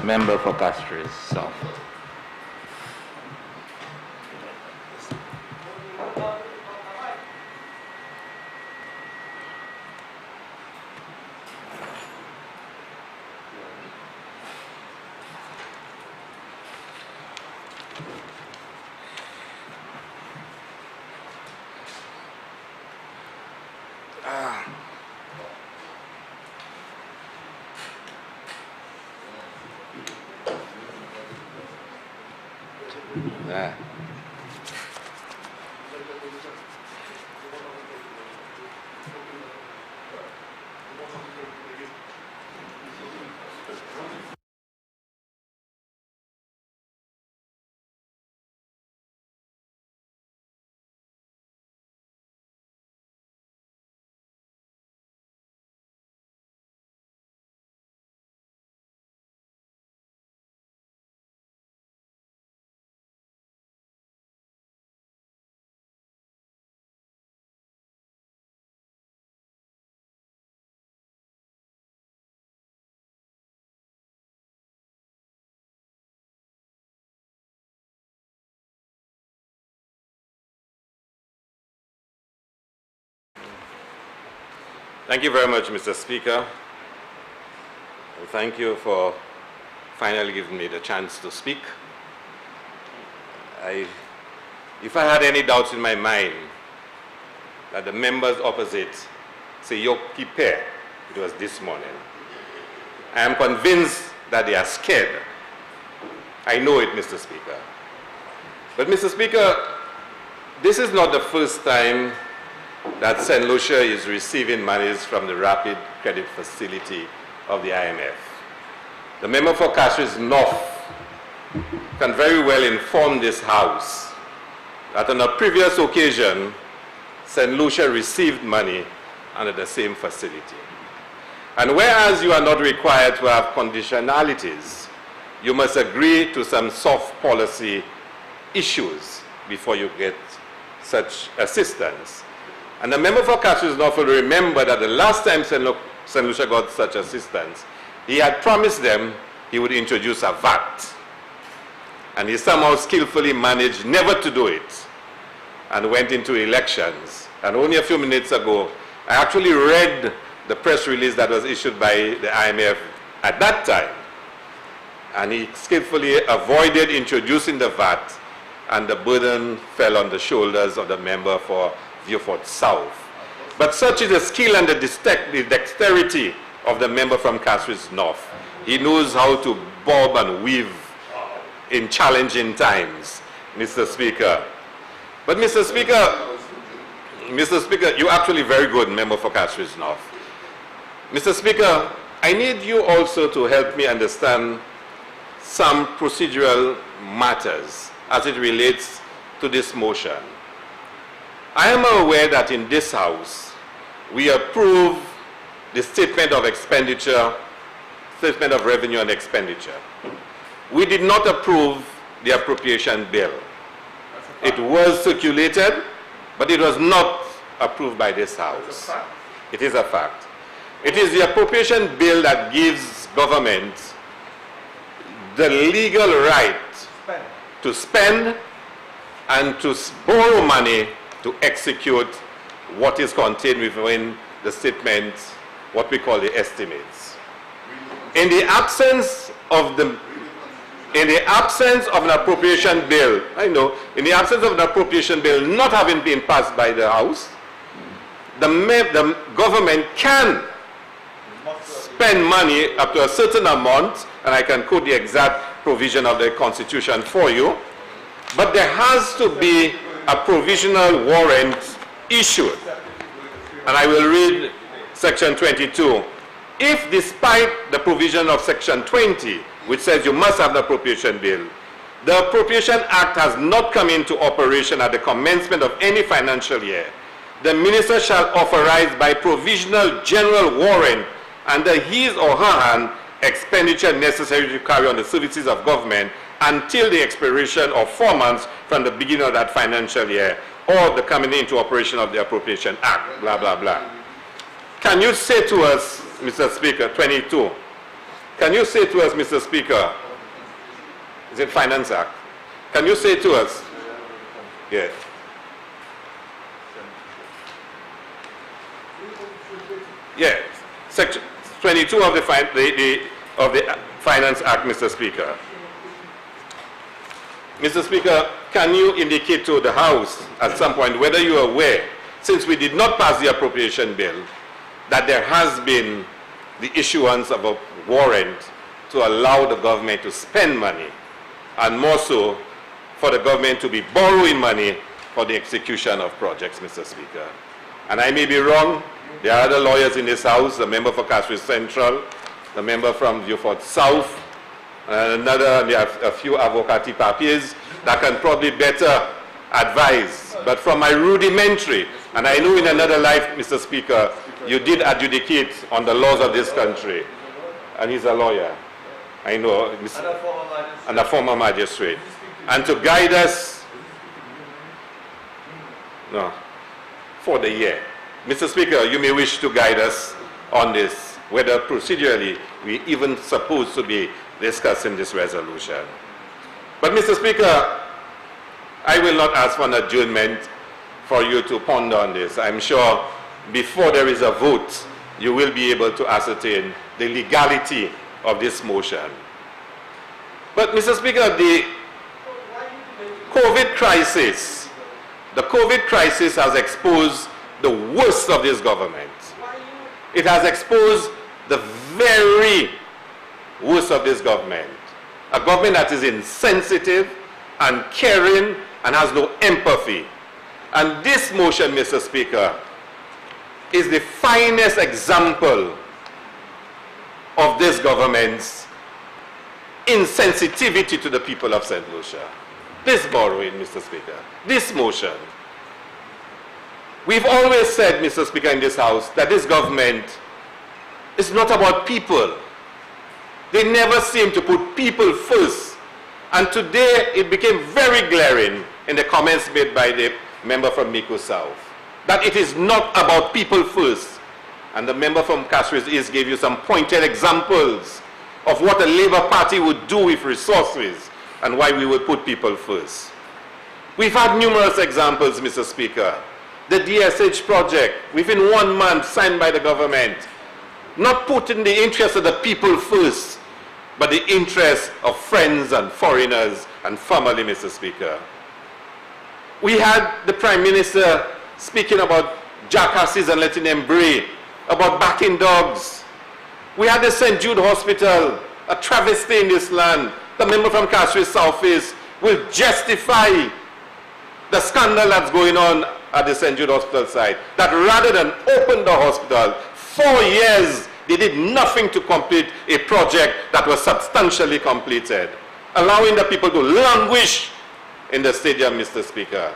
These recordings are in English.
Member for Castries South. Thank you very much, Mr. Speaker. And thank you for finally giving me the chance to speak. If I had any doubts in my mind that the members opposite say, "Yo, keep pair," it was this morning. I am convinced that they are scared. I know it, Mr. Speaker. But, Mr. Speaker, this is not the first time that St. Lucia is receiving monies from the Rapid Credit Facility of the IMF. The member for Castries North can very well inform this House that on a previous occasion, St. Lucia received money under the same facility. And whereas you are not required to have conditionalities, you must agree to some soft policy issues before you get such assistance. And the member for Castries North will remember that the last time St. Lucia got such assistance, he had promised them he would introduce a VAT. And he somehow skillfully managed never to do it and went into elections. And only a few minutes ago, I actually read the press release that was issued by the IMF at that time. And he skillfully avoided introducing the VAT, and the burden fell on the shoulders of the member for Vieux-Fort South. But such is the skill and the dexterity of the member from Castries North. He knows how to bob and weave in challenging times, Mr. Speaker. But Mr. Speaker, you're actually very good member for Castries North. Mr. Speaker, I need you also to help me understand some procedural matters as it relates to this motion. I am aware that in this House, we approve the statement of expenditure, statement of revenue and expenditure. We did not approve the appropriation bill. It was circulated, but it was not approved by this House. It is a fact. It is the appropriation bill that gives government the legal right to spend and to borrow money to execute what is contained within the statement, what we call the estimates. In the absence of an appropriation bill, in the absence of an appropriation bill not having been passed by the House, the government can spend money up to a certain amount, and I can quote the exact provision of the Constitution for you, but there has to be a provisional warrant issued. And I will read Section 22. If despite the provision of Section 20, which says you must have the appropriation bill, the Appropriation Act has not come into operation at the commencement of any financial year, the minister shall authorize by provisional general warrant under his or her hand expenditure necessary to carry on the services of government until the expiration of 4 months from the beginning of that financial year or the coming into operation of the Appropriation Act, blah, blah, blah. Can you say to us, Mr. Speaker, 22, Can you say to us, Mr. Speaker, is it Finance Act? Can you say to us? Yes. Yes. Section 22 of the Finance Act, Mr. Speaker. Mr. Speaker, can you indicate to the House at some point whether you are aware, since we did not pass the appropriation bill, that there has been the issuance of a warrant to allow the government to spend money, and more so for the government to be borrowing money for the execution of projects, Mr. Speaker? And I may be wrong. There are other lawyers in this House, the member for Castries Central, the member from Beaufort South, and there are a few avocati papiers that can probably better advise. But from my rudimentary, and I know in another life, Mr. Speaker, you did adjudicate on the laws of this country. And he's a lawyer, I know, and a former magistrate. And to guide us, no, for the year. Mr. Speaker, you may wish to guide us on this, whether procedurally we even supposed to be discussing this resolution. But Mr. Speaker, I will not ask for an adjournment for you to ponder on this. I'm sure before there is a vote, you will be able to ascertain the legality of this motion. But Mr. Speaker, the COVID crisis has exposed the worst of this government. It has exposed the very worst of this government. A government that is insensitive, uncaring, and has no empathy. And this motion, Mr. Speaker, is the finest example of this government's insensitivity to the people of St. Lucia. This borrowing, Mr. Speaker, this motion. We've always said, Mr. Speaker, in this House, that this government is not about people. They never seem to put people first. And today, it became very glaring in the comments made by the member from Miko South, that it is not about people first. And the member from Castries East gave you some pointed examples of what a Labour Party would do with resources and why we would put people first. We've had numerous examples, Mr. Speaker. The DSH project, within 1 month, signed by the government, not putting the interest of the people first, but the interest of friends and foreigners and family, Mr. Speaker. We had the Prime Minister speaking about jackasses and letting them bray, about backing dogs. We had the St. Jude Hospital, a travesty in this land. The member from Castries South East will justify the scandal that's going on at the St. Jude Hospital site, that rather than open the hospital, 4 years, they did nothing to complete a project that was substantially completed, allowing the people to languish in the stadium, Mr. Speaker.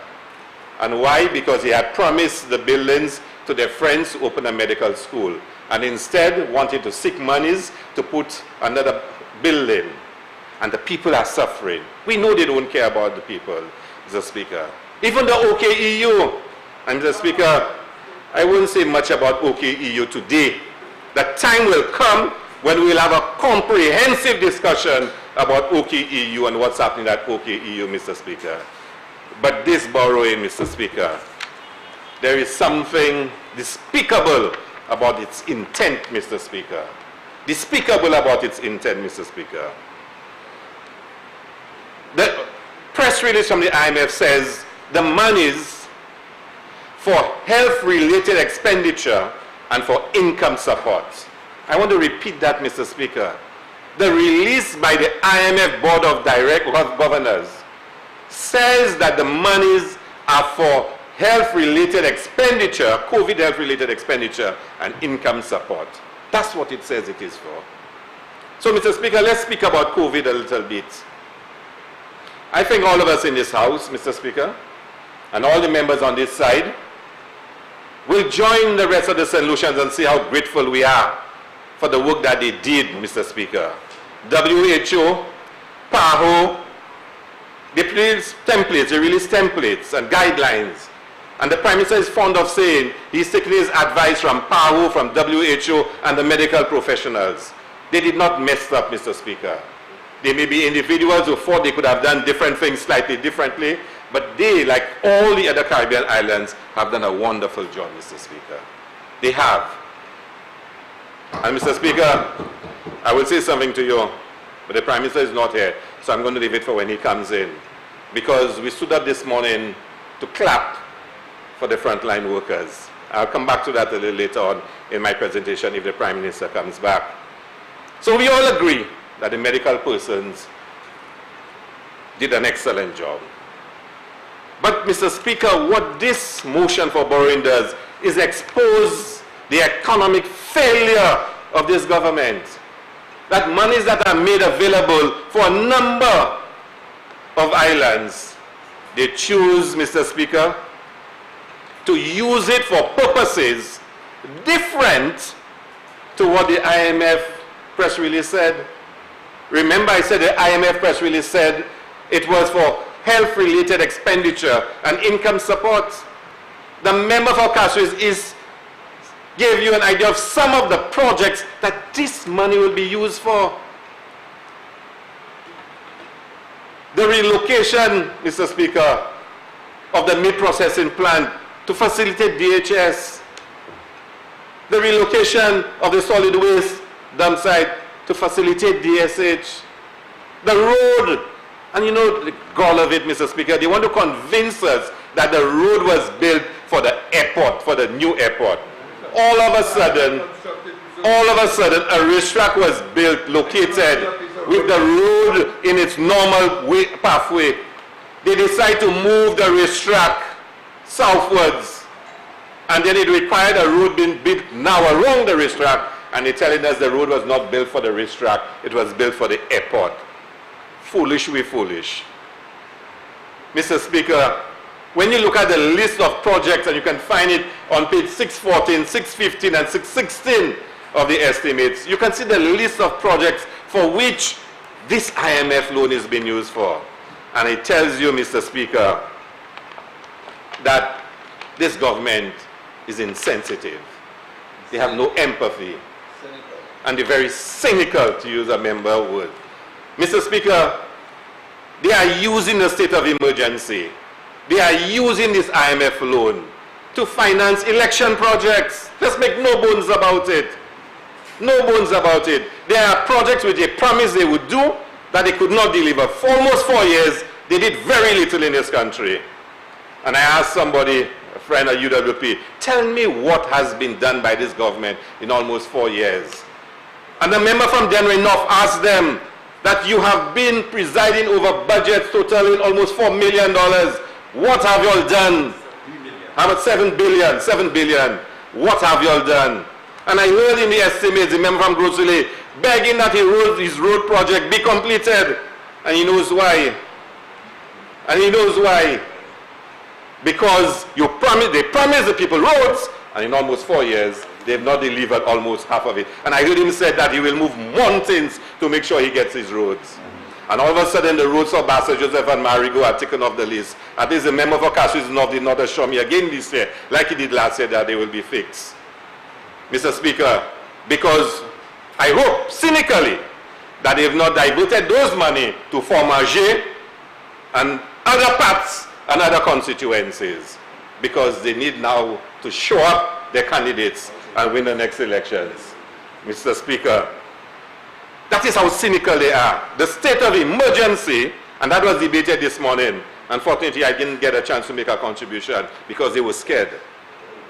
And why? Because he had promised the buildings to their friends to open a medical school, and instead wanted to seek monies to put another building. And the people are suffering. We know they don't care about the people, Mr. Speaker. Even the OKEU, and Mr. Speaker, I wouldn't say much about OKEU today. The time will come when we'll have a comprehensive discussion about OKEU and what's happening at OKEU, Mr. Speaker. But this borrowing, Mr. Speaker, there is something despicable about its intent, Mr. Speaker. Despicable about its intent, Mr. Speaker. The press release from the IMF says the monies for health-related expenditure and for income support. I want to repeat that, Mr. Speaker. The release by the IMF Board of Governors says that the monies are for health-related expenditure, COVID health-related expenditure, and income support. That's what it says it is for. So, Mr. Speaker, let's speak about COVID a little bit. I think all of us in this House, Mr. Speaker, and all the members on this side, will join the rest of the St. Lucians and see how grateful we are for the work that they did, Mr. Speaker. WHO, PAHO, they release templates and guidelines. And the Prime Minister is fond of saying he's taking his advice from PAHO, from WHO, and the medical professionals. They did not mess up, Mr. Speaker. There may be individuals who thought they could have done different things slightly differently, but they, like all the other Caribbean islands, have done a wonderful job, Mr. Speaker. They have. And Mr. Speaker, I will say something to you, but the Prime Minister is not here, so I'm going to leave it for when he comes in. Because we stood up this morning to clap for the frontline workers. I'll come back to that a little later on in my presentation if the Prime Minister comes back. So we all agree that the medical persons did an excellent job. But, Mr. Speaker, what this motion for borrowing does is expose the economic failure of this government. That monies that are made available for a number of islands, they choose, Mr. Speaker, to use it for purposes different to what the IMF press release said. Remember, I said the IMF press release said it was for health-related expenditure and income support. The member for Castries gave you an idea of some of the projects that this money will be used for. The relocation, Mr. Speaker, of the meat processing plant to facilitate DHS. The relocation of the solid waste dump site to facilitate DSH. The road, and you know the goal of it, Mr. Speaker, they want to convince us that the road was built for the airport, for the new airport. All of a sudden, a racetrack was built, located with the road in its normal pathway. They decide to move the racetrack southwards, and then it required a road being built now around the racetrack, and they're telling us the road was not built for the racetrack, it was built for the airport. Foolish, we foolish. Mr. Speaker, when you look at the list of projects, and you can find it on page 614, 615, and 616 of the estimates, you can see the list of projects for which this IMF loan is being used for. And it tells you, Mr. Speaker, that this government is insensitive. They have no empathy. Cynical. And they're very cynical, to use a member word. Mr. Speaker, they are using the state of emergency. They are using this IMF loan to finance election projects. Let's make no bones about it. No bones about it. There are projects which they promised they would do that they could not deliver. For almost 4 years, they did very little in this country. And I asked somebody, a friend at UWP, tell me what has been done by this government in almost 4 years. And the member from Denver North asked them that you have been presiding over budgets totaling almost $4 million. What have you all done? How about 7 billion? 7 billion. What have you all done? And I heard in the estimates, the member from Grosselet begging that his road project be completed. And he knows why. And he knows why. Because they promised the people roads, and in almost 4 years, they have not delivered almost half of it. And I heard him say that he will move mountains to make sure he gets his roads. And all of a sudden, the roads for Bassett, Joseph, and Marigo are taken off the list. At least the member for Castries North did not assure me again this year, like he did last year, that they will be fixed. Mr. Speaker, because I hope, cynically, that they have not diverted those money to Fort-Marger and other parts and other constituencies, because they need now to show up their candidates and win the next elections. Mr. Speaker, that is how cynical they are. The state of emergency, and that was debated this morning. Unfortunately, I didn't get a chance to make a contribution because they were scared.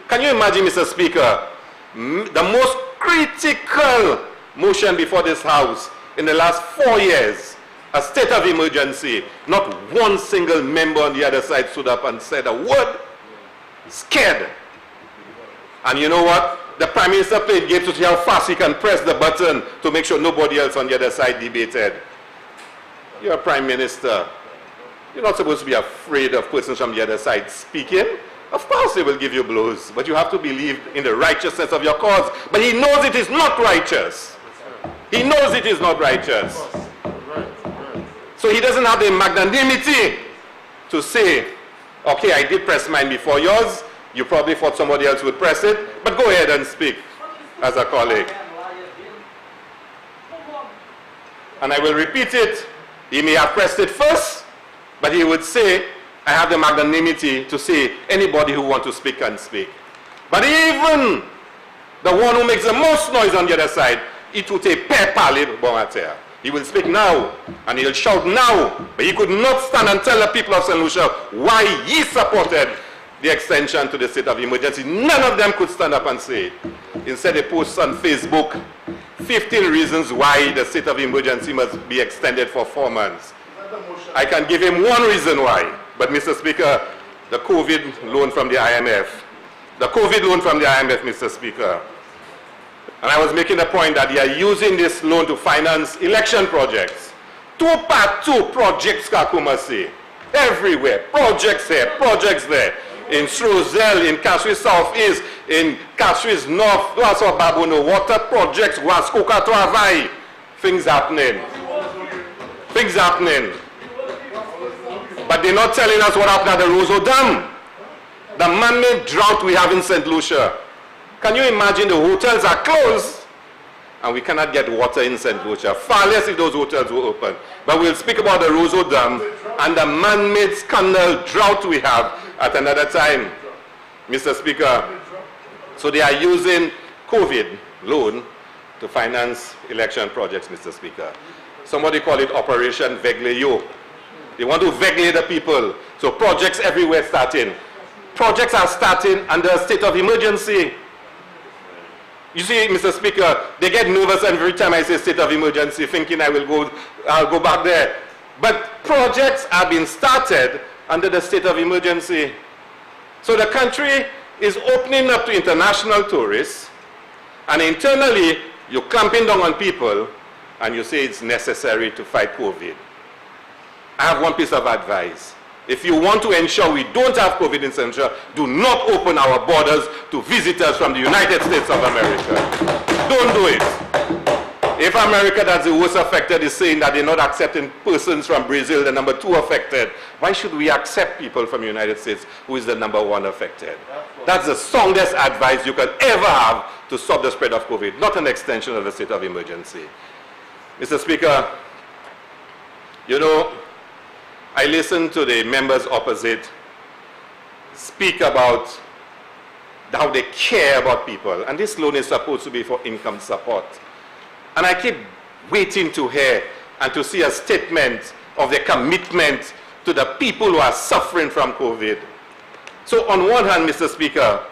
Can you imagine, Mr. Speaker, the most critical motion before this House in the last 4 years, a state of emergency, not one single member on the other side stood up and said a word. Scared. And you know what? The Prime Minister played games to see how fast he can press the button to make sure nobody else on the other side debated. You're a Prime Minister. You're not supposed to be afraid of persons from the other side speaking. Of course they will give you blows, but you have to believe in the righteousness of your cause. But he knows it is not righteous. He knows it is not righteous. So he doesn't have the magnanimity to say, okay, I did press mine before yours. You probably thought somebody else would press it, but go ahead and speak as a colleague. and I will repeat it. He may have pressed it first, but he would say, I have the magnanimity to say, anybody who wants to speak can speak. But even the one who makes the most noise on the other side, it would say, "Père parler bon matin." He will speak now, and he'll shout now, but he could not stand and tell the people of St. Lucia why he supported the extension to the state of emergency. None of them could stand up and say it. Instead, they post on Facebook 15 reasons why the state of emergency must be extended for 4 months. I can give him one reason why, but Mr. Speaker, the COVID loan from the IMF. The COVID loan from the IMF, Mr. Speaker. And I was making the point that they are using this loan to finance election projects. 2 projects, Kakumasi. Everywhere. Projects here, projects there. In Strozel, in Kashui Southeast, in Kashui North, Waso Babuno, water projects, Waskoka to Havai. Things happening. Things happening. But they're not telling us what happened at the Roseau Dam. The man-made drought we have in St. Lucia. Can you imagine the hotels are closed and we cannot get water in St. Lucia? Far less if those hotels were open. But we'll speak about the Roseau Dam and the man-made scandal drought we have at another time, Mr. Speaker. So they are using COVID loan to finance election projects, Mr. Speaker. Somebody call it Operation Vegleyo. They want to vegle the people. So projects everywhere starting. Projects are starting under a state of emergency. You see, Mr. Speaker, they get nervous every time I say state of emergency, thinking I'll go back there. But projects are being started under the state of emergency. So the country is opening up to international tourists, and internally, you're clamping down on people, and you say it's necessary to fight COVID. I have one piece of advice. If you want to ensure we don't have COVID in Central, do not open our borders to visitors from the United States of America. Don't do it. If America, that's the worst affected, is saying that they're not accepting persons from Brazil, the number 2 affected, why should we accept people from the United States who is the number 1 affected? That's the soundest advice you can ever have to stop the spread of COVID, not an extension of the state of emergency. Mr. Speaker, you know, I listened to the members opposite speak about how they care about people, and this loan is supposed to be for income support. And I keep waiting to hear and to see a statement of the commitment to the people who are suffering from COVID. So on one hand, Mr. Speaker,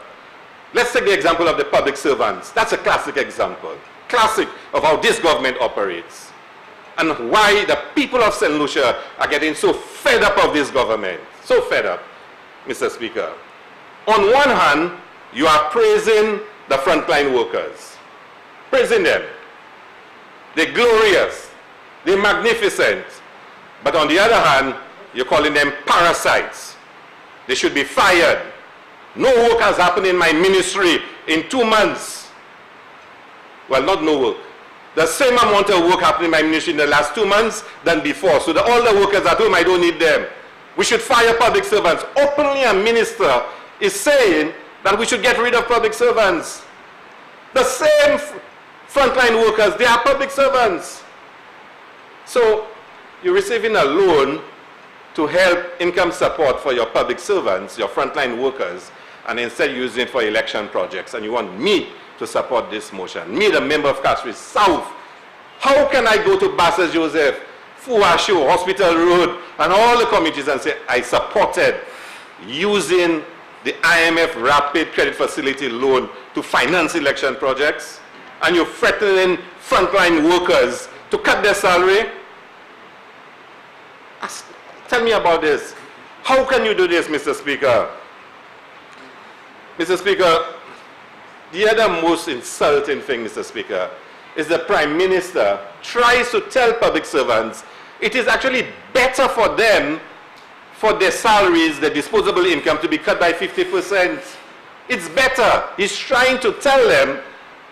let's take the example of the public servants. That's a classic example, classic of how this government operates, and why the people of St. Lucia are getting so fed up of this government. So fed up, Mr. Speaker. On one hand, you are praising the frontline workers. Praising them. They're glorious. They're magnificent. But on the other hand, you're calling them parasites. They should be fired. No work has happened in my ministry in 2 months. Well, not no work. The same amount of work happened in my ministry in the last 2 months than before. So all the workers at home, I don't need them. We should fire public servants. Openly, a minister is saying that we should get rid of public servants. The same frontline workers, they are public servants. So you're receiving a loan to help income support for your public servants, your frontline workers, and instead using it for election projects. And you want me to support this motion. Me, the member of Kashui South. How can I go to Bassett Joseph, Fuashu, Hospital Road, and all the committees and say, I supported using the IMF Rapid Credit Facility loan to finance election projects, and you're threatening frontline workers to cut their salary? Tell me about this. How can you do this, Mr. Speaker? Mr. Speaker, the other most insulting thing, Mr. Speaker, is the Prime Minister tries to tell public servants it is actually better for them, for their salaries, their disposable income to be cut by 50%. It's better. He's trying to tell them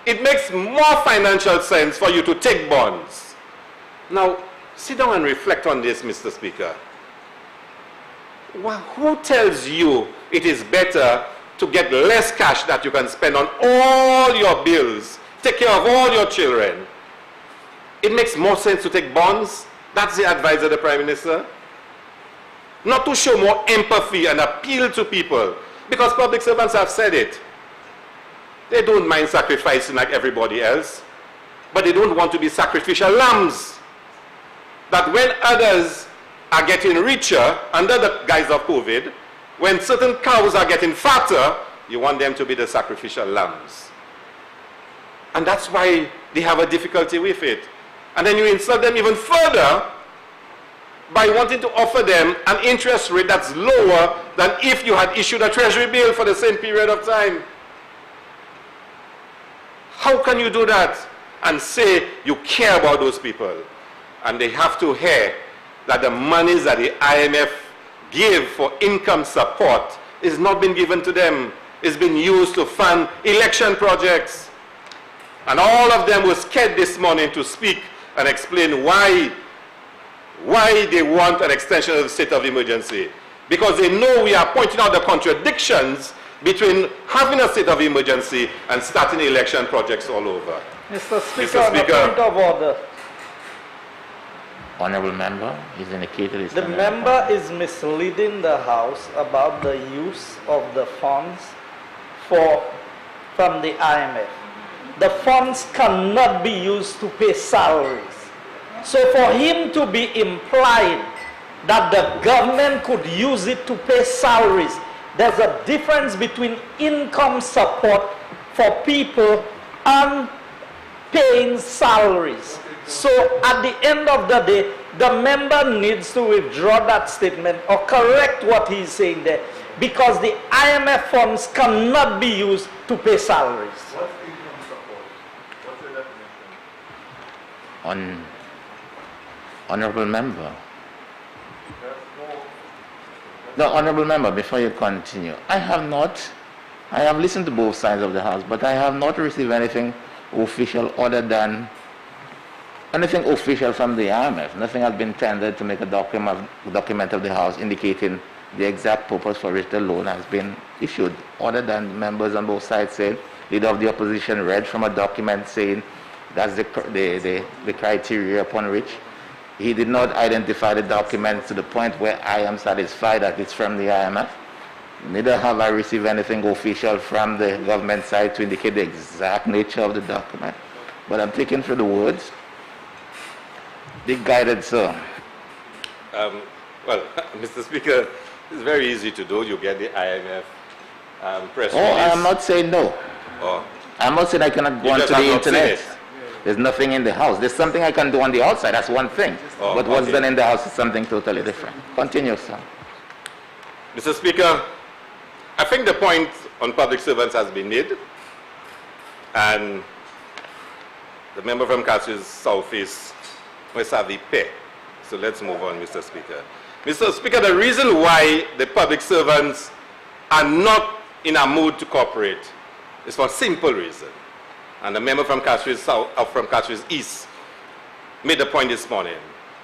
it makes more financial sense for you to take bonds. Now, sit down and reflect on this, Mr. Speaker. Well, who tells you it is better to get less cash that you can spend on all your bills, take care of all your children, it makes more sense to take bonds. That's the advice of the Prime Minister. Not to show more empathy and appeal to people, because public servants have said it. They don't mind sacrificing like everybody else, but they don't want to be sacrificial lambs. That when others are getting richer under the guise of COVID, when certain cows are getting fatter, you want them to be the sacrificial lambs. And that's why they have a difficulty with it. And then you insult them even further by wanting to offer them an interest rate that's lower than if you had issued a treasury bill for the same period of time. How can you do that and say you care about those people? And they have to hear that the monies that the IMF give for income support is not being given to them. It's been used to fund election projects. And all of them were scared this morning to speak and explain why they want an extension of the state of emergency. Because they know we are pointing out the contradictions between having a state of emergency and starting election projects all over. Mr. Speaker, on the point of order. Honourable member, he's indicated his The member is misleading the House about the use of the funds from the IMF. The funds cannot be used to pay salaries. So for him to be implied that the government could use it to pay salaries, there's a difference between income support for people and paying salaries. So at the end of the day, the member needs to withdraw that statement or correct what he's saying there, because the IMF funds cannot be used to pay salaries. What's income support? What's the definition? Honourable member. No, honourable member, before you continue, I have listened to both sides of the House, but I have not received anything official other than anything official from the IMF. Nothing has been tendered to make a document of the House indicating the exact purpose for which the loan has been issued, other than members on both sides saying, leader of the opposition read from a document saying that's the criteria upon which. He did not identify the document to the point where I am satisfied that it's from the IMF. Neither have I received anything official from the government side to indicate the exact nature of the document. But I'm taking for the words. Be guided, sir. Well, Mr. Speaker, it's very easy to do. You get the IMF press release. I am not saying no. Oh. I'm not saying I cannot go onto the internet. There's nothing in the House. There's something I can do on the outside. That's one thing. Oh, but what's done in the House is something totally different. Continue, sir. Mr. Speaker, I think the point on public servants has been made. And the member from Castres Southeast must have the pay. So let's move on, Mr. Speaker. Mr. Speaker, the reason why the public servants are not in a mood to cooperate is for a simple reason. And the member from Castres South, from Castres East made the point this morning.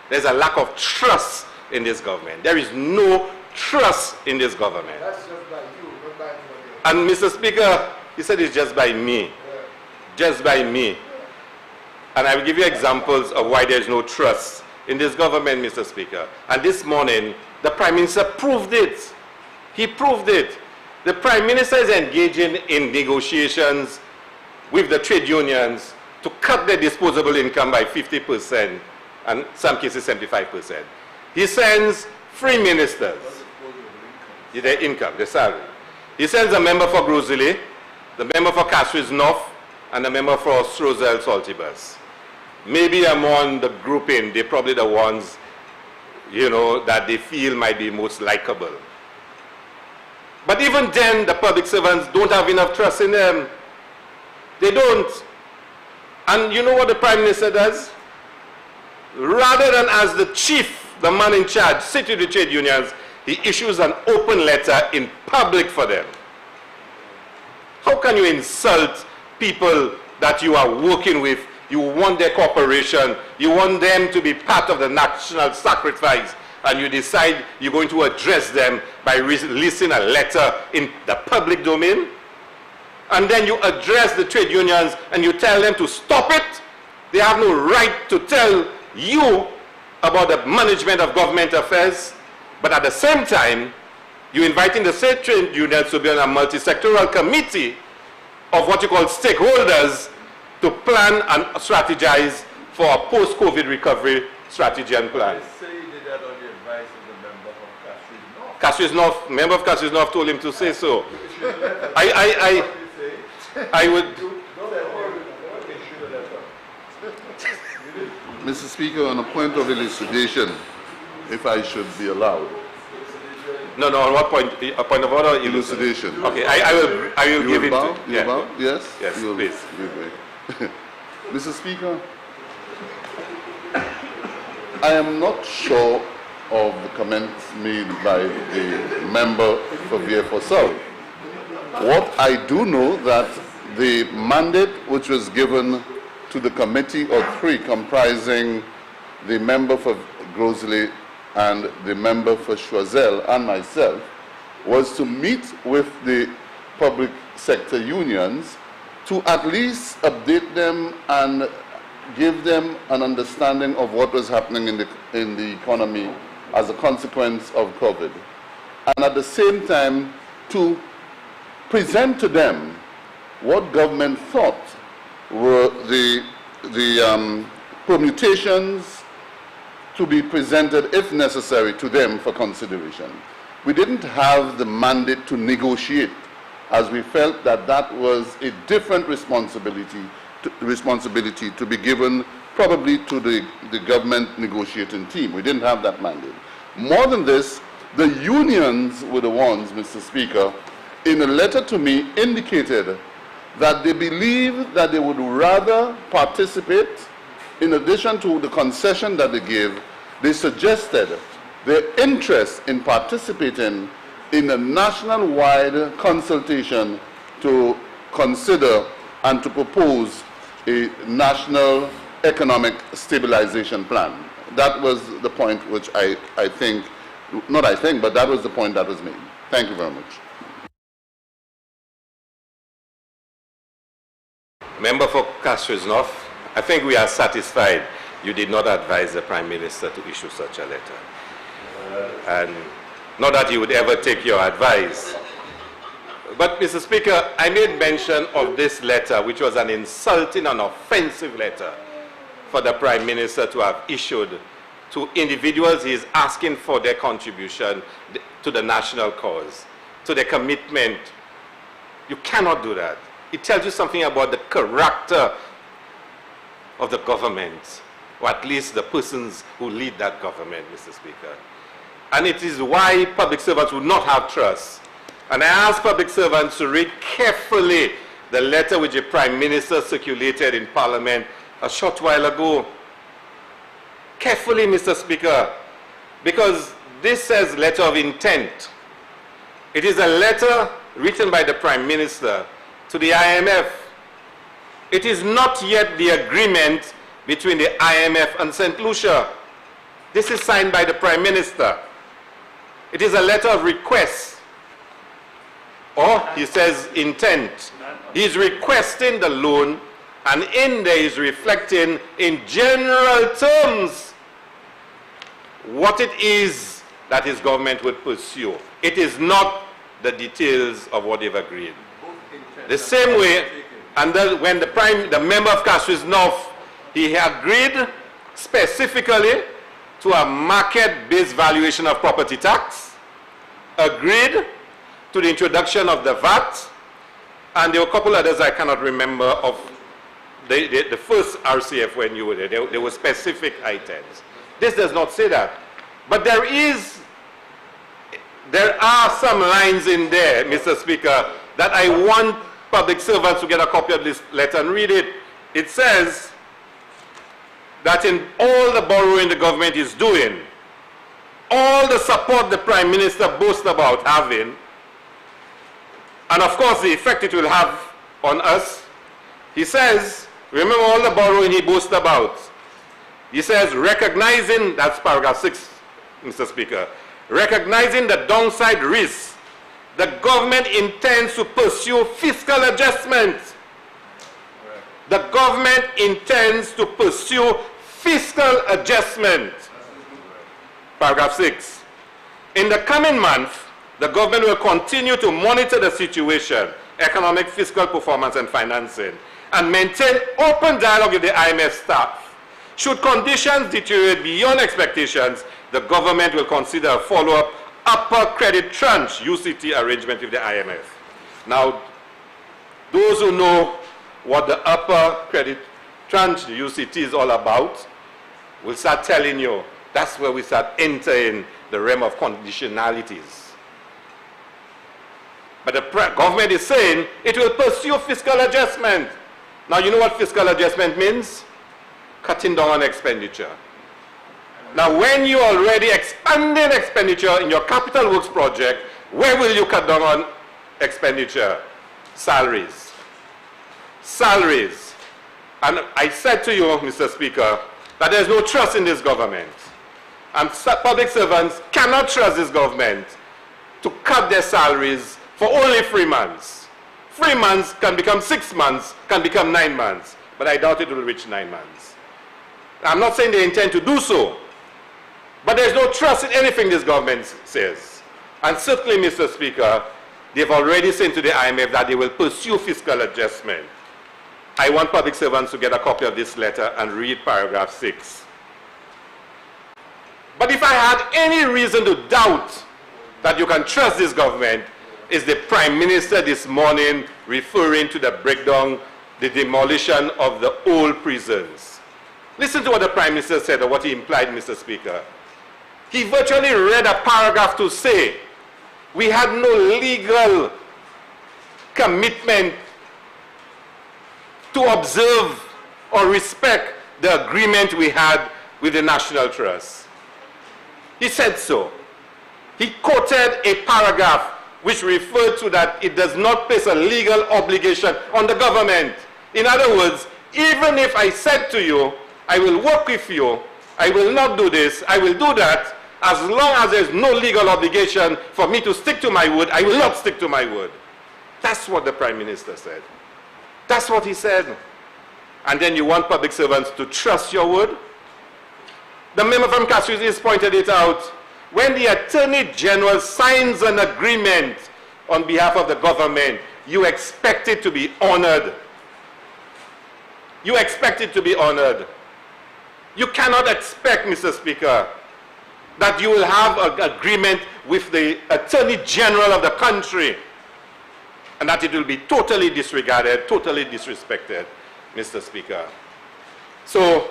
There's a lack of trust in this government. There is no trust in this government. That's just by you, not by anybody else. And Mr. Speaker, he said it's just by me. Yeah. Just by me. And I will give you examples of why there's no trust in this government, Mr. Speaker. And this morning, the Prime Minister proved it. He proved it. The Prime Minister is engaging in negotiations with the trade unions to cut their disposable income by 50%, and in some cases 75%. He sends 3 ministers, their income, their salary. He sends a member for Grosile, the member for Castres North, and the member for Strozel Saltibus. Maybe among the grouping, they're probably the ones, you know, that they feel might be most likable. But even then, the public servants don't have enough trust in them. They don't. And you know what the Prime Minister does? Rather than as the chief, the man in charge, sit with the trade unions, he issues an open letter in public for them. How can you insult people that you are working with? You want their cooperation, you want them to be part of the national sacrifice, and you decide you're going to address them by releasing a letter in the public domain? And then you address the trade unions and you tell them to stop it? They have no right to tell you about the management of government affairs, but at the same time, you're inviting the state trade unions to be on a multi-sectoral committee of what you call stakeholders to plan and strategize for a post-COVID recovery strategy and plan. Say he did that on the advice of the member of Castries North, member of Castries North told him to say so. I would... Mr. Speaker, on a point of elucidation, if I should be allowed. No, on what point? A point of order? Elucidation. Okay, I will give it to you. Bow? Yes? Yes, please. Mr. Speaker, I am not sure of the comments made by the member for VFO South. What I do know that the mandate which was given to the committee of three comprising the member for Grosley and the member for Choiseul and myself was to meet with the public sector unions to at least update them and give them an understanding of what was happening in the economy as a consequence of COVID. And at the same time to present to them what government thought were the permutations to be presented, if necessary, to them for consideration. We didn't have the mandate to negotiate, as we felt that that was a different responsibility to be given probably to the government negotiating team. We didn't have that mandate. More than this, the unions were the ones, Mr. Speaker, in a letter to me indicated that they believe that they would rather participate. In addition to the concession that they gave, they suggested their interest in participating in a national-wide consultation to consider and to propose a national economic stabilization plan. That was the point which but that was the point that was made. Thank you very much. Member for Castries North, I think we are satisfied you did not advise the Prime Minister to issue such a letter. And not that he would ever take your advice. But, Mr. Speaker, I made mention of this letter, which was an insulting and offensive letter for the Prime Minister to have issued to individuals he is asking for their contribution to the national cause, to their commitment. You cannot do that. It tells you something about the character of the government, or at least the persons who lead that government, Mr. Speaker. And it is why public servants would not have trust. And I ask public servants to read carefully the letter which the Prime Minister circulated in Parliament a short while ago. Carefully, Mr. Speaker, because this says letter of intent. It is a letter written by the Prime Minister to the IMF. It is not yet the agreement between the IMF and St. Lucia. This is signed by the Prime Minister. It is a letter of request, or he says intent. He is requesting the loan, and in there he is reflecting in general terms what it is that his government would pursue. It is not the details of what they've agreed. The same way, and when the member of Castries North, he agreed specifically to a market-based valuation of property tax, agreed to the introduction of the VAT, and there were a couple others I cannot remember of the first RCF when you were there. There were specific items. This does not say that. But there are some lines in there, Mr. Speaker, that I want public servants to get a copy of this letter and read it. It says that in all the borrowing the government is doing, all the support the Prime Minister boasts about having, and of course the effect it will have on us, he says, remember all the borrowing he boasts about. He says, recognizing, that's paragraph 6, Mr. Speaker, recognizing the downside risks, the government intends to pursue fiscal adjustments. the government intends to pursue fiscal adjustment. Paragraph 6. In the coming month, the government will continue to monitor the situation, economic, fiscal performance, and financing, and maintain open dialogue with the IMF staff. Should conditions deteriorate beyond expectations, the government will consider a follow-up upper credit tranche UCT arrangement with the IMF. Now, those who know what the upper credit tranche UCT is all about will start telling you that's where we start entering the realm of conditionalities. But the government is saying it will pursue fiscal adjustment. Now, you know what fiscal adjustment means? Cutting down on expenditure. Now, when you are already expanding expenditure in your capital works project, where will you cut down on expenditure? Salaries. Salaries. And I said to you, Mr. Speaker, that there is no trust in this government. And public servants cannot trust this government to cut their salaries for only 3 months. 3 months can become 6 months, can become 9 months. But I doubt it will reach 9 months. I'm not saying they intend to do so. But there's no trust in anything this government says. And certainly, Mr. Speaker, they've already said to the IMF that they will pursue fiscal adjustment. I want public servants to get a copy of this letter and read paragraph 6. But if I had any reason to doubt that you can trust this government, is the Prime Minister this morning referring to the breakdown, the demolition of the old prisons. Listen to what the Prime Minister said, or what he implied, Mr. Speaker. He virtually read a paragraph to say we had no legal commitment to observe or respect the agreement we had with the National Trust. He said so. He quoted a paragraph which referred to that it does not place a legal obligation on the government. In other words, even if I said to you, I will work with you, I will not do this, I will do that, as long as there is no legal obligation for me to stick to my word, I will not stick to my word. That's what the Prime Minister said. That's what he said. And then you want public servants to trust your word? The member from Castries pointed it out. When the Attorney General signs an agreement on behalf of the government, you expect it to be honored. You expect it to be honored. You cannot expect, Mr. Speaker, that you will have an agreement with the Attorney General of the country and that it will be totally disregarded, totally disrespected, Mr. Speaker. So,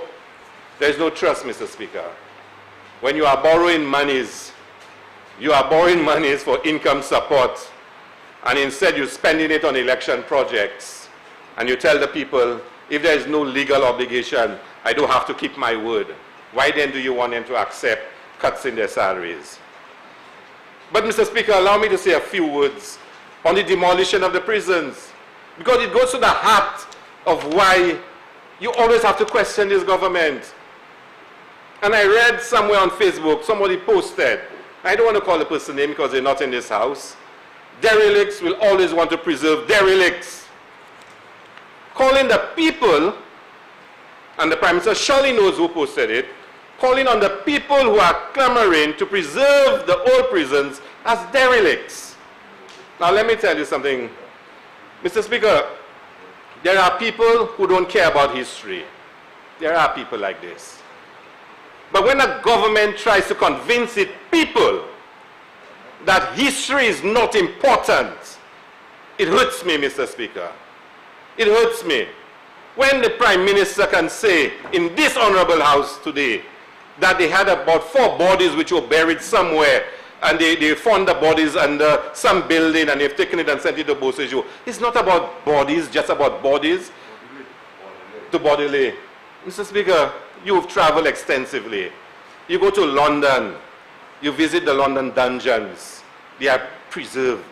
there is no trust, Mr. Speaker. When you are borrowing monies, you are borrowing monies for income support, and instead you're spending it on election projects, and you tell the people, if there is no legal obligation, I don't have to keep my word. Why then do you want them to accept cuts in their salaries? But, Mr. Speaker, allow me to say a few words on the demolition of the prisons, because it goes to the heart of why you always have to question this government. And I read somewhere on Facebook, somebody posted, I don't want to call the person name because they're not in this house, derelicts will always want to preserve derelicts. Calling the people, and the Prime Minister surely knows who posted it, calling on the people who are clamoring to preserve the old prisons as derelicts. Now let me tell you something. Mr. Speaker, there are people who don't care about history. There are people like this. But when a government tries to convince its people that history is not important, it hurts me, Mr. Speaker. It hurts me. When the Prime Minister can say in this honorable house today that they had about 4 bodies which were buried somewhere, and they found the bodies under some building and they've taken it and sent it to Bosejo. It's not about bodies, just about bodies. To Bodily. Mr. Speaker, you've traveled extensively. You go to London, you visit the London dungeons. They are preserved.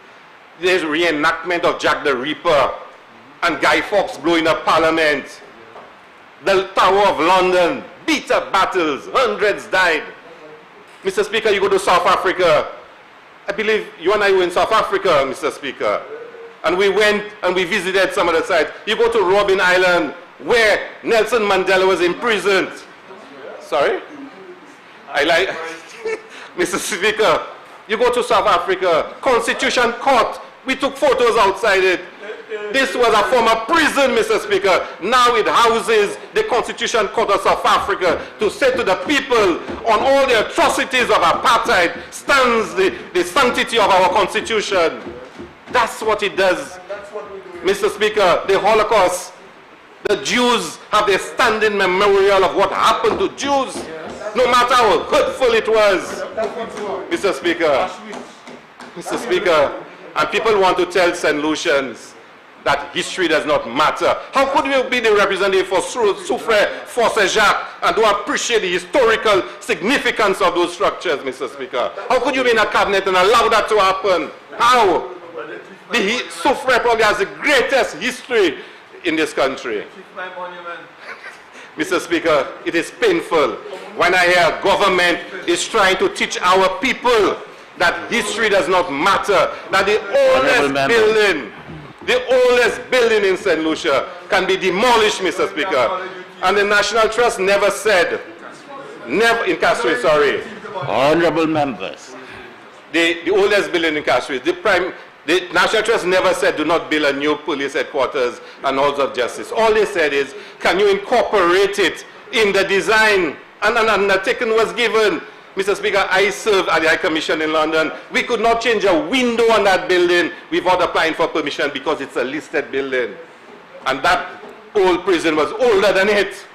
There's reenactment of Jack the Ripper and Guy Fawkes blowing up Parliament. The Tower of London, bitter battles, hundreds died. Mr. Speaker, you go to South Africa. I believe you and I were in South Africa, Mr. Speaker. And we went and we visited some of the sites. You go to Robben Island, where Nelson Mandela was imprisoned. Sorry? I like, Mr. Speaker, you go to South Africa, Constitution Court, we took photos outside it. This was a former prison, Mr. Speaker. Now it houses the Constitution Court of South Africa to say to the people on all the atrocities of apartheid stands the sanctity of our Constitution. That's what it does. Mr. Speaker, the Holocaust, the Jews have their standing memorial of what happened to Jews, no matter how hurtful it was. Mr. Speaker, Mr. Speaker, and people want to tell St. Lucians that history does not matter. How could you be the representative for Soufrière, for Saint-Jacques, and don't appreciate the historical significance of those structures, Mr. Speaker? How could you be in a cabinet and allow that to happen? How? The Soufrière probably has the greatest history in this country. Mr. Speaker, it is painful when I hear government is trying to teach our people that history does not matter, that the oldest building in St. Lucia can be demolished, Mr. Speaker. And the National Trust never said, in Castries, sorry. Honorable members. The oldest building in Castries, the National Trust never said do not build a new police headquarters and halls of justice. All they said is, can you incorporate it in the design? And an undertaking was given. Mr. Speaker, I served at the High Commission in London. We could not change a window on that building without applying for permission because it's a listed building. And that old prison was older than it.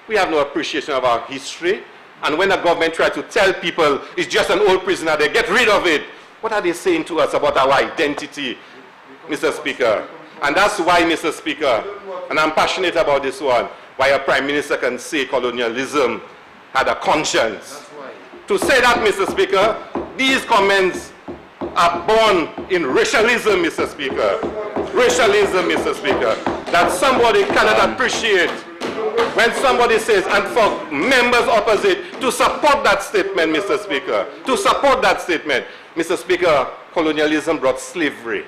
We have no appreciation of our history. And when the government tries to tell people it's just an old prison and they get rid of it, what are they saying to us about our identity, Mr. Speaker? And that's why, Mr. Speaker, and I'm passionate about this one, why a Prime Minister can say colonialism had a conscience. To say that, Mr. Speaker, these comments are born in racialism, Mr. Speaker. Racialism, Mr. Speaker, that somebody cannot appreciate. When somebody says, and for members opposite, to support that statement, Mr. Speaker, to support that statement, Mr. Speaker, colonialism brought slavery.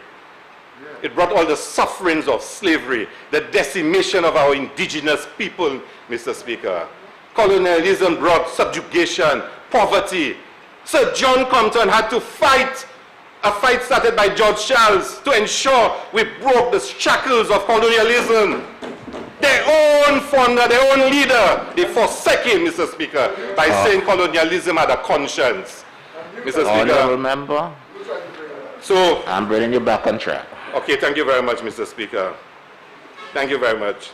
It brought all the sufferings of slavery, the decimation of our indigenous people, Mr. Speaker. Colonialism brought subjugation, poverty. Sir John Compton had to fight a fight started by George Charles to ensure we broke the shackles of colonialism. Their own founder, their own leader, they forsake him, Mr. Speaker, by saying colonialism had a conscience. Mr. Speaker. Remember? So, I'm bringing you back on track. Okay, thank you very much, Mr. Speaker. Thank you very much.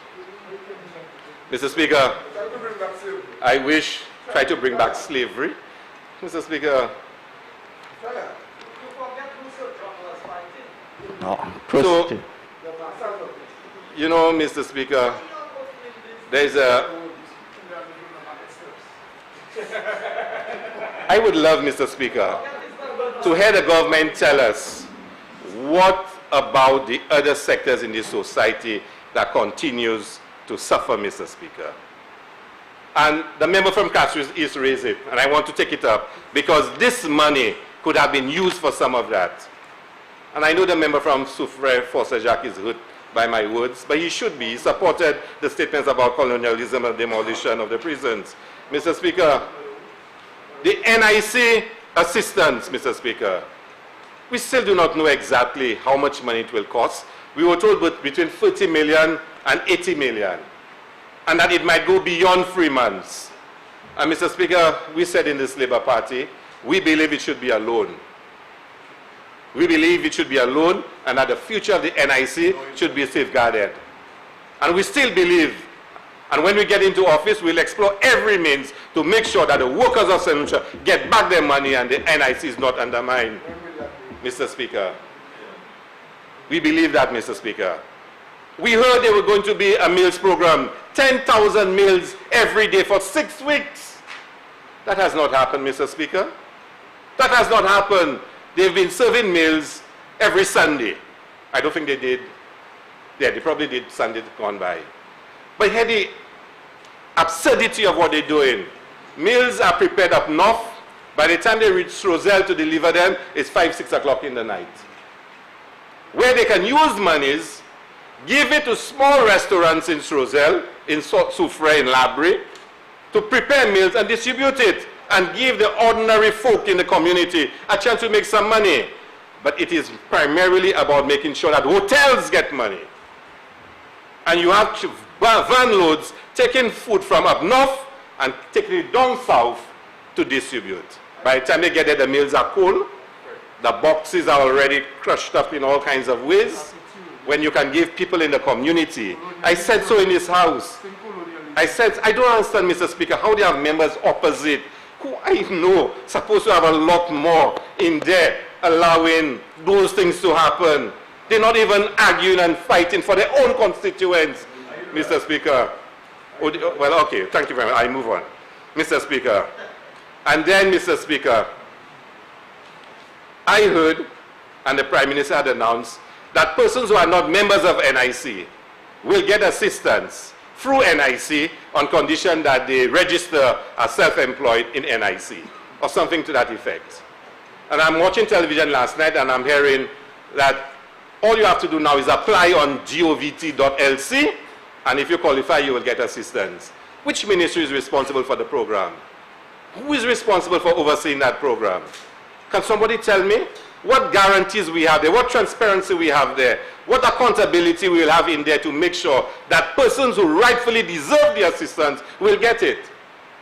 Mr. Speaker, I wish, try to bring back slavery. Mr. Speaker. No, so, you know, Mr. Speaker, there's I would love, Mr. Speaker, to hear the government tell us what about the other sectors in this society that continues to suffer, Mr. Speaker. And the member from Castries East raised it, and I want to take it up, because this money could have been used for some of that. And I know the member from Soufrière for Saint-Jacques is hurt by my words, but he should be. He supported the statements about colonialism and demolition of the prisons. Mr. Speaker, the NIC assistance, Mr. Speaker, we still do not know exactly how much money it will cost. We were told between 30 million and 80 million, and that it might go beyond 3 months. And Mr. Speaker, we said in this Labour Party, we believe it should be a loan. We believe it should be a loan, and that the future of the NIC should be safeguarded. And we still believe, and when we get into office, we'll explore every means to make sure that the workers of St. Lucia get back their money and the NIC is not undermined. Mr. Speaker, we believe that, Mr. Speaker. We heard there were going to be a meals program, 10,000 meals every day for 6 weeks. That has not happened, Mr. Speaker. That has not happened. They've been serving meals every Sunday. I don't think they did. Yeah, they probably did Sunday gone by. But here the absurdity of what they're doing. Meals are prepared up north. By the time they reach Roselle to deliver them, it's 5, 6 o'clock in the night. Where they can use monies give it to small restaurants in Strozel, in Soufre, in Labrie, to prepare meals and distribute it and give the ordinary folk in the community a chance to make some money. But it is primarily about making sure that hotels get money. And you have van loads taking food from up north and taking it down south to distribute. By the time they get there, the meals are cold. The boxes are already crushed up in all kinds of ways. When you can give people in the community. I said so in this house. I said, I don't understand, Mr. Speaker, how they have members opposite who I know supposed to have a lot more in there allowing those things to happen. They're not even arguing and fighting for their own constituents, Mr. Speaker. Well, okay, thank you very much. I move on. Mr. Speaker. And then, Mr. Speaker, I heard, and the Prime Minister had announced, that persons who are not members of NIC will get assistance through NIC on condition that they register as self-employed in NIC, or something to that effect. And I'm watching television last night and I'm hearing that all you have to do now is apply on govt.lc, and if you qualify, you will get assistance. Which ministry is responsible for the program? Who is responsible for overseeing that program? Can somebody tell me what guarantees we have there, what transparency we have there, what accountability we will have in there to make sure that persons who rightfully deserve the assistance will get it?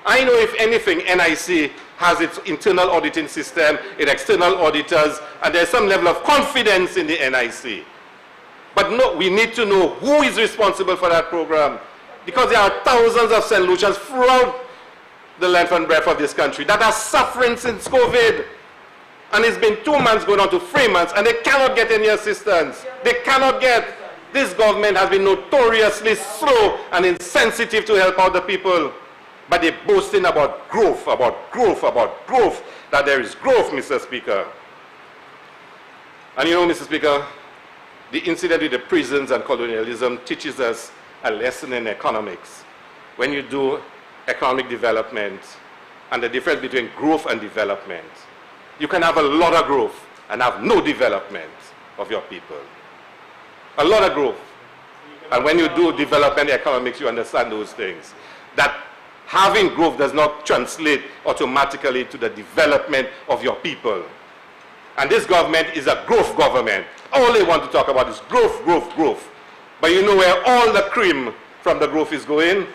I know, if anything, NIC has its internal auditing system, its external auditors, and there's some level of confidence in the NIC. But no, we need to know who is responsible for that program, because there are thousands of St. Lucians throughout the length and breadth of this country that are suffering since COVID. And it's been 2 months going on to 3 months, and they cannot get any assistance. They cannot get. This government has been notoriously slow and insensitive to help out the people. But they're boasting about growth, that there is growth, Mr. Speaker. And you know, Mr. Speaker, the incident with the prisons and colonialism teaches us a lesson in economics. When you do economic development and the difference between growth and development, you can have a lot of growth and have no development of your people. A lot of growth. And when you do development economics, you understand those things. That having growth does not translate automatically to the development of your people. And this government is a growth government. All they want to talk about is growth, growth, growth. But you know where all the cream from the growth is going?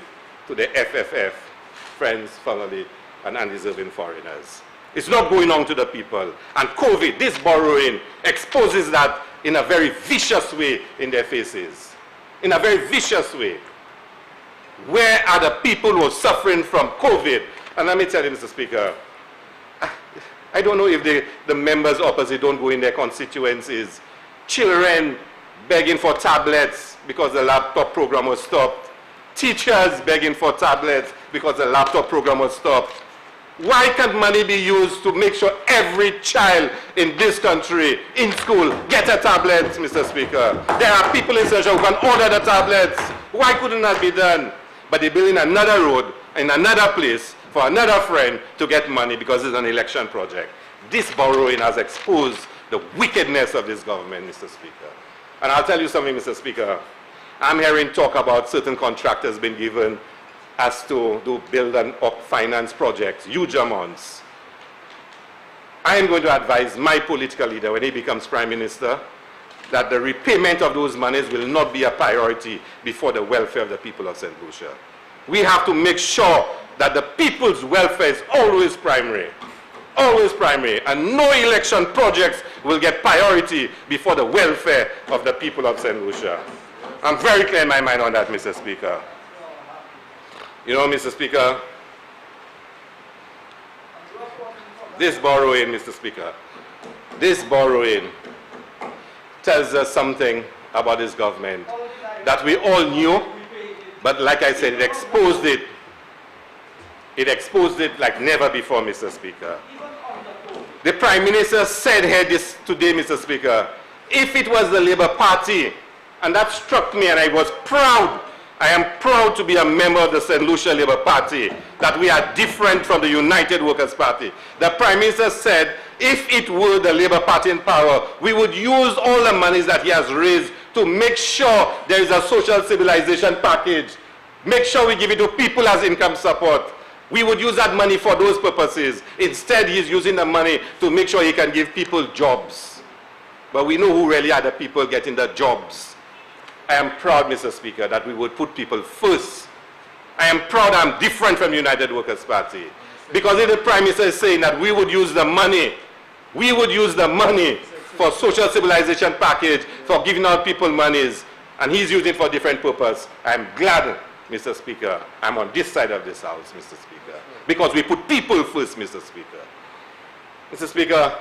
To the FFF, friends, family, and undeserving foreigners. It's not going on to the people. And COVID, this borrowing, exposes that in a very vicious way in their faces. In a very vicious way. Where are the people who are suffering from COVID? And let me tell you, Mr. Speaker, I don't know if the members opposite don't go in their constituencies. Children begging for tablets because the laptop program was stopped. Teachers begging for tablets because the laptop program was stopped. Why can't money be used to make sure every child in this country, in school, get a tablet, Mr. Speaker? There are people in Central who can order the tablets. Why couldn't that be done? But they're building another road in another place for another friend to get money because it's an election project. This borrowing has exposed the wickedness of this government, Mr. Speaker. And I'll tell you something, Mr. Speaker. I'm hearing talk about certain contractors being given as to do build and finance projects, huge amounts. I am going to advise my political leader when he becomes Prime Minister that the repayment of those monies will not be a priority before the welfare of the people of St. Lucia. We have to make sure that the people's welfare is always primary. Always primary. And no election projects will get priority before the welfare of the people of St. Lucia. I'm very clear in my mind on that, Mr. Speaker. You know, Mr. Speaker, this borrowing, Mr. Speaker, this borrowing tells us something about this government that we all knew, but like I said, it exposed it. It exposed it like never before, Mr. Speaker. The Prime Minister said here this today, Mr. Speaker, if it was the Labour Party, and that struck me and I was proud. I am proud to be a member of the St. Lucia Labour Party, that we are different from the United Workers' Party. The Prime Minister said, if it were the Labour Party in power, we would use all the monies that he has raised to make sure there is a social civilization package. Make sure we give it to people as income support. We would use that money for those purposes. Instead, he's using the money to make sure he can give people jobs. But we know who really are the people getting the jobs. I am proud, Mr. Speaker, that we would put people first. I am proud I'm different from the United Workers' Party. Because if the Prime Minister is saying that we would use the money for social civilization package, for giving out people monies, and he's using it for different purpose, I'm glad, Mr. Speaker, I'm on this side of this house, Mr. Speaker, because we put people first, Mr. Speaker. Mr. Speaker,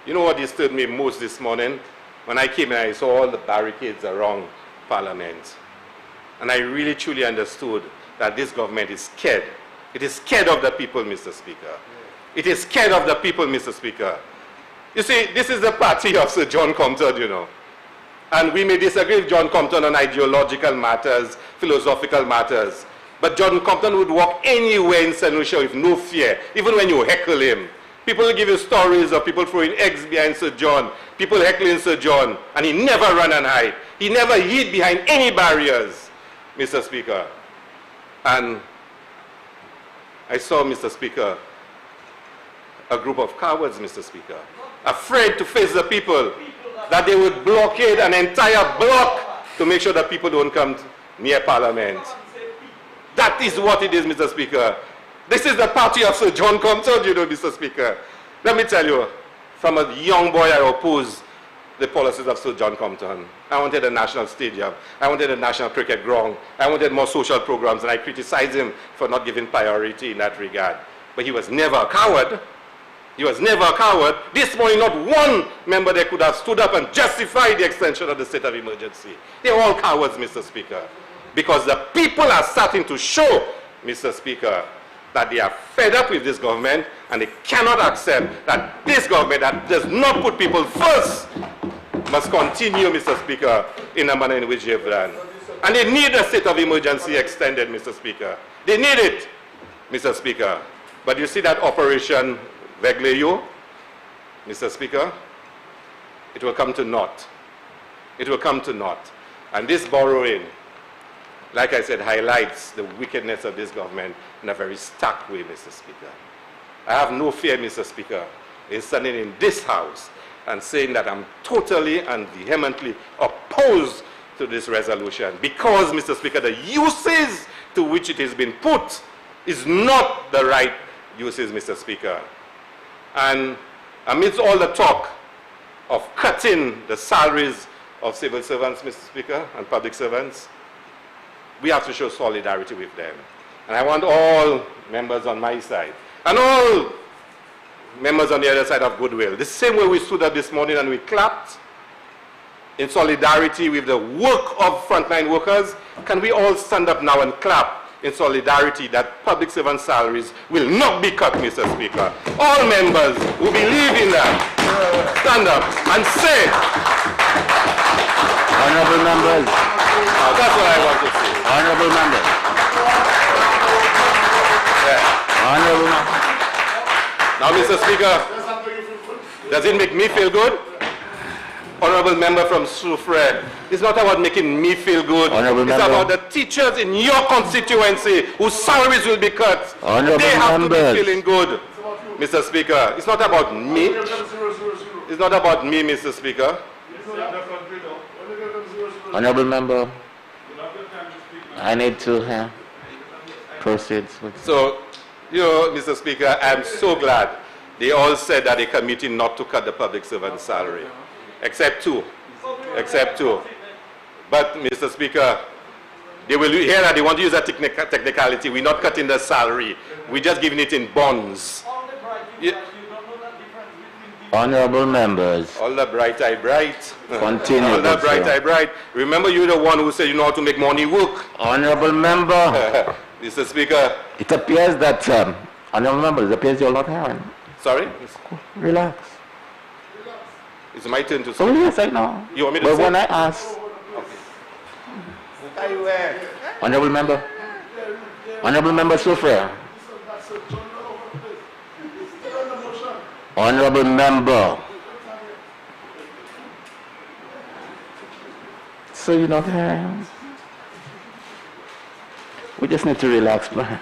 you know what disturbed me most this morning? When I came and I saw all the barricades around Parliament, and I really truly understood that this government is scared. It is scared of the people, Mr. Speaker. It is scared of the people, Mr. Speaker. You see, this is the party of Sir John Compton, you know. And we may disagree with John Compton on ideological matters, philosophical matters. But John Compton would walk anywhere in St. Lucia with no fear, even when you heckle him. People will give you stories of people throwing eggs behind Sir John, people heckling Sir John, and he never ran and hide. He never hid behind any barriers, Mr. Speaker. And I saw, Mr. Speaker, a group of cowards, Mr. Speaker, afraid to face the people, that they would blockade an entire block to make sure that people don't come near Parliament. That is what it is, Mr. Speaker. This is the party of Sir John Compton, you know, Mr. Speaker. Let me tell you, from a young boy, I opposed the policies of Sir John Compton. I wanted a national stadium. I wanted a national cricket ground. I wanted more social programs, and I criticized him for not giving priority in that regard. But he was never a coward. He was never a coward. This morning, not one member there could have stood up and justified the extension of the state of emergency. They're all cowards, Mr. Speaker. Because the people are starting to show, Mr. Speaker, that they are fed up with this government, and they cannot accept that this government that does not put people first must continue, Mr. Speaker, in the manner in which they've done. And they need the state of emergency extended, Mr. Speaker. They need it, Mr. Speaker. But you see that Operation Vegleyo, Mr. Speaker, it will come to naught. It will come to naught. And this borrowing, like I said, highlights the wickedness of this government in a very stark way, Mr. Speaker. I have no fear, Mr. Speaker, in standing in this house and saying that I'm totally and vehemently opposed to this resolution because, Mr. Speaker, the uses to which it has been put is not the right uses, Mr. Speaker. And amidst all the talk of cutting the salaries of civil servants, Mr. Speaker, and public servants, we have to show solidarity with them. And I want all members on my side and all members on the other side of goodwill, the same way we stood up this morning and we clapped in solidarity with the work of frontline workers, can we all stand up now and clap in solidarity that public servant salaries will not be cut, Mr. Speaker. All members who believe in that, stand up and say. Honorable members. That's what I want to say. Honorable members. Yeah. Honorable members. Now, Mr. Speaker, does it make me feel good? Honorable member from Soufrière, it's not about making me feel good. Honorable it's member. about the teachers in your constituency whose salaries will be cut. Honorable they have members. to be feeling good, Mr. Speaker. It's not about me. It's not about me, Mr. Speaker. Honorable member, I need to proceed. So, you know, Mr. Speaker, I'm so glad they all said that they're committing not to cut the public servant salary. Except two. But, Mr. Speaker, they will hear that they want to use a technicality. We're not cutting the salary. We're just giving it in bonds. Honorable members. All the bright eye bright. Continue. All the bright eye bright. Remember, you're the one who said you know how to make money work. Honorable member. Mr. Speaker. It appears that, honorable members, it appears you're not hearing. Sorry? Relax. It's my turn to Oh, say. yes, I know. You want me to But say? when I ask, honorable member Soufrière, honorable member, So, you know, we just need to relax, man.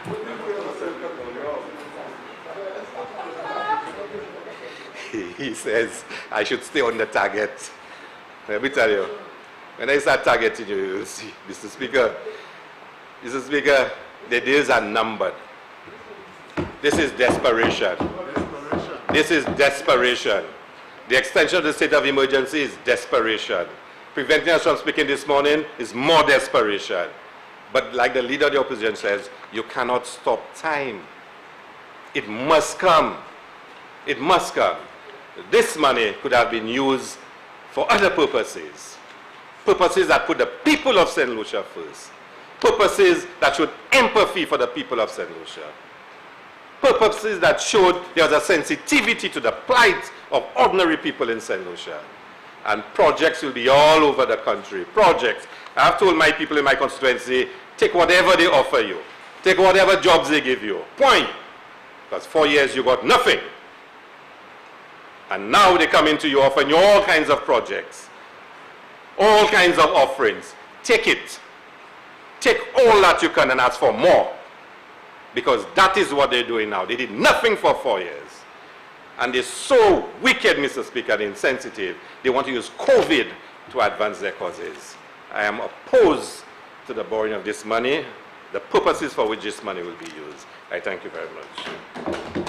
He says I should stay on the target. Let me tell you, when I start targeting you, you'll see, Mr. Speaker, the days are numbered. This is desperation. This is desperation. The extension of the state of emergency is desperation. Preventing us from speaking this morning is more desperation. But like the leader of the opposition says, you cannot stop time. It must come. It must come. This money could have been used for other purposes. Purposes that put the people of St. Lucia first. Purposes that showed empathy for the people of St. Lucia. Purposes that showed there was a sensitivity to the plight of ordinary people in St. Lucia. And projects will be all over the country. Projects. I have told my people in my constituency, take whatever they offer you. Take whatever jobs they give you. Point. Because 4 years you got nothing. And now they come into you offering you all kinds of projects. All kinds of offerings. Take it. Take all that you can and ask for more. Because that is what they're doing now. They did nothing for 4 years. And they're so wicked, Mr. Speaker, and insensitive. They want to use COVID to advance their causes. I am opposed to the borrowing of this money, the purposes for which this money will be used. I thank you very much.